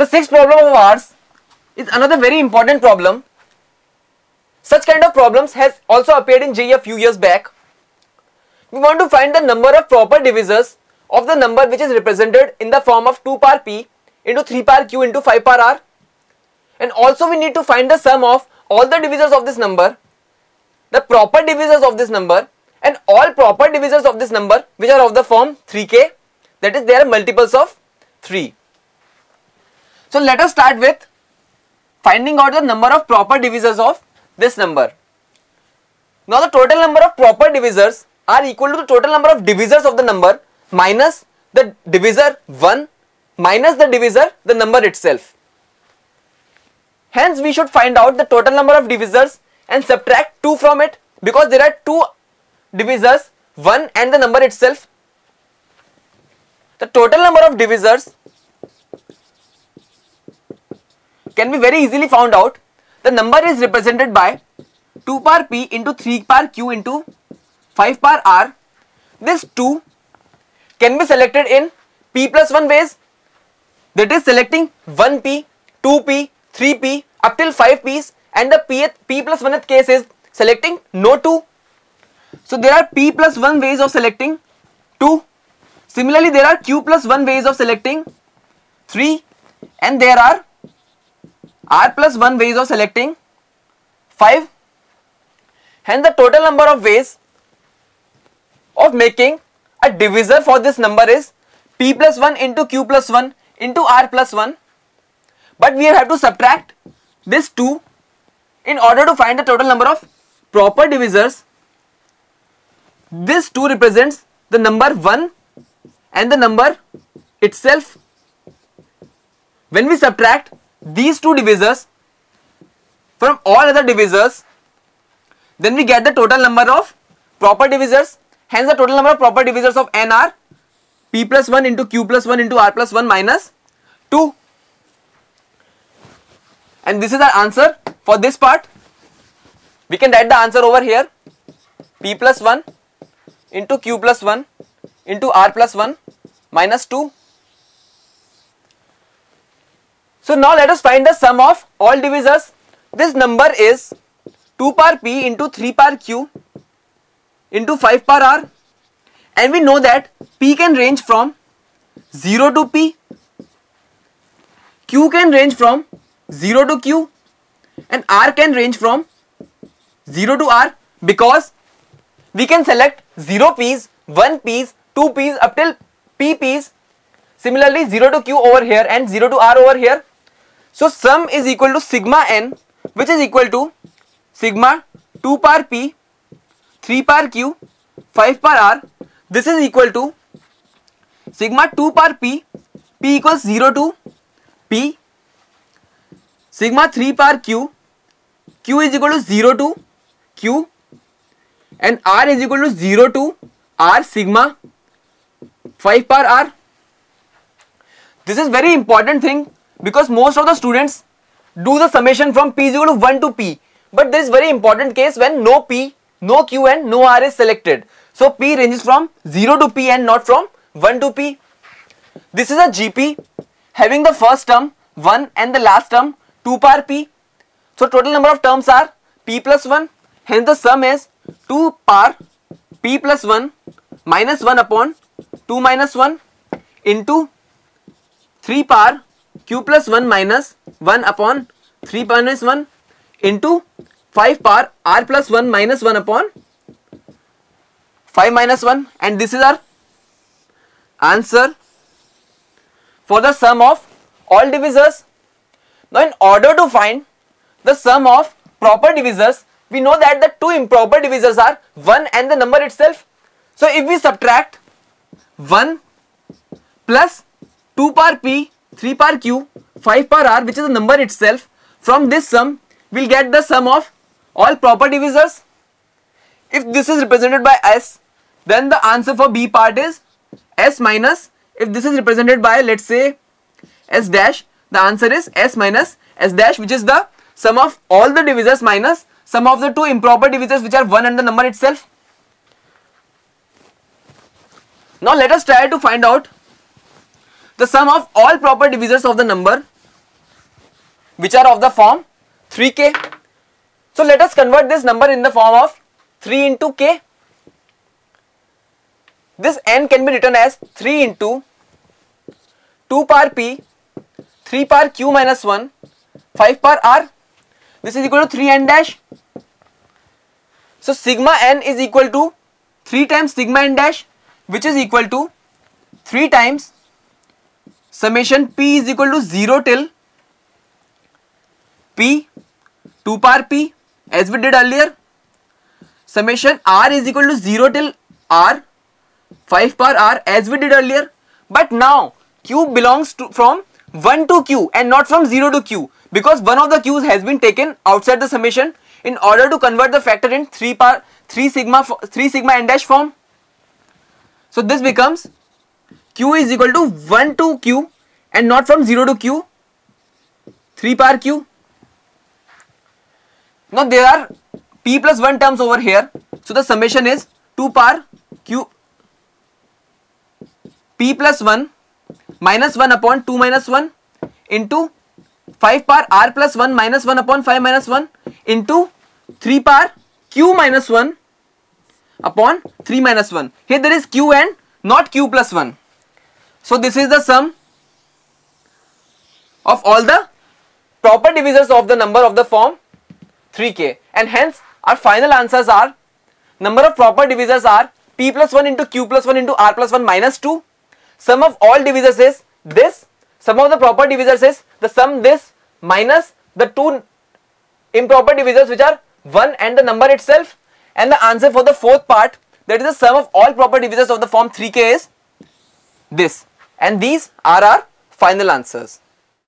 The sixth problem of ours is another very important problem. Such kind of problems has also appeared in JEE a few years back. We want to find the number of proper divisors of the number which is represented in the form of 2 power p into 3 power q into 5 power r, and also we need to find the sum of all the divisors of this number, the proper divisors of this number, and all proper divisors of this number which are of the form 3k, that is, they are multiples of 3. So let us start with finding out the number of proper divisors of this number. Now the total number of proper divisors are equal to the total number of divisors of the number minus the divisor 1 minus the divisor the number itself. Hence we should find out the total number of divisors and subtract 2 from it, because there are 2 divisors, 1 and the number itself. The total number of divisors can be very easily found out. The number is represented by 2 power p into 3 power q into 5 power r. This 2 can be selected in p plus 1 ways, that is selecting 1p, 2p, 3p up till 5p's, and the p plus 1th case is selecting no 2. So there are p plus 1 ways of selecting 2. Similarly, there are q plus 1 ways of selecting 3, and there are r plus 1 ways of selecting 5. Hence the total number of ways of making a divisor for this number is p plus 1 into q plus 1 into r plus 1, but we have to subtract this 2 in order to find the total number of proper divisors. This 2 represents the number 1 and the number itself. When we subtract these 2 divisors from all other divisors, then we get the total number of proper divisors. Hence the total number of proper divisors of n are p plus 1 into q plus 1 into r plus 1 minus 2. And this is our answer for this part. We can write the answer over here: p plus 1 into q plus 1 into r plus 1 minus 2. So now let us find the sum of all divisors. This number is 2 power p into 3 power q into 5 power r, and we know that p can range from 0 to p, q can range from 0 to q, and r can range from 0 to r, because we can select 0 p's, 1 p's, 2 p's up till p p's. Similarly 0 to q over here and 0 to r over here. So sum is equal to sigma n, which is equal to sigma 2 power p, 3 power q, 5 power r. This is equal to sigma 2 power p, p equals 0 to p, sigma 3 power q, q is equal to 0 to q, and r is equal to 0 to r sigma 5 power r. This is very important thing, because most of the students do the summation from p is equal to 1 to p, but this is very important case when no p, no q and no r is selected. So p ranges from 0 to p and not from 1 to p. This is a GP having the first term 1 and the last term 2 power p. So total number of terms are p plus 1. Hence the sum is 2 power p plus 1 minus 1 upon 2 minus 1 into 3 power q plus 1 minus 1 upon 3 minus 1 into 5 power r plus 1 minus 1 upon 5 minus 1, and this is our answer for the sum of all divisors. Now in order to find the sum of proper divisors, we know that the 2 improper divisors are 1 and the number itself. So if we subtract 1 plus 2 power p, 3 power q, 5 power r, which is the number itself, from this sum we will get the sum of all proper divisors. If this is represented by s, then the answer for B part is s minus. If this is represented by, let's say, s dash, the answer is s minus s dash, which is the sum of all the divisors minus sum of the 2 improper divisors which are 1 and the number itself. Now let us try to find out the sum of all proper divisors of the number which are of the form 3k. So let us convert this number in the form of 3 into k. This n can be written as 3 into 2 power p, 3 power q minus 1, 5 power r. This is equal to 3n dash. So sigma n is equal to 3 times sigma n dash, which is equal to 3 times summation p is equal to 0 till p 2 power p as we did earlier. Summation r is equal to 0 till r 5 power r as we did earlier. But now q belongs to from 1 to q and not from 0 to q, because one of the q's has been taken outside the summation in order to convert the factor in 3 sigma n dash form. So this becomes q is equal to 1 to q and not from 0 to q, 3 power q. Now there are p plus 1 terms over here, so the summation is 2 power q p plus 1 minus 1 upon 2 minus 1 into 5 power r plus 1 minus 1 upon 5 minus 1 into 3 power q minus 1 upon 3 minus 1. Here there is q and not q plus 1. So this is the sum of all the proper divisors of the number of the form 3k, and hence our final answers are, number of proper divisors are p plus 1 into q plus 1 into r plus 1 minus 2. Sum of all divisors is this. Sum of the proper divisors is the sum this minus the two improper divisors which are 1 and the number itself. And the answer for the fourth part, that is the sum of all proper divisors of the form 3k, is this. And these are our final answers.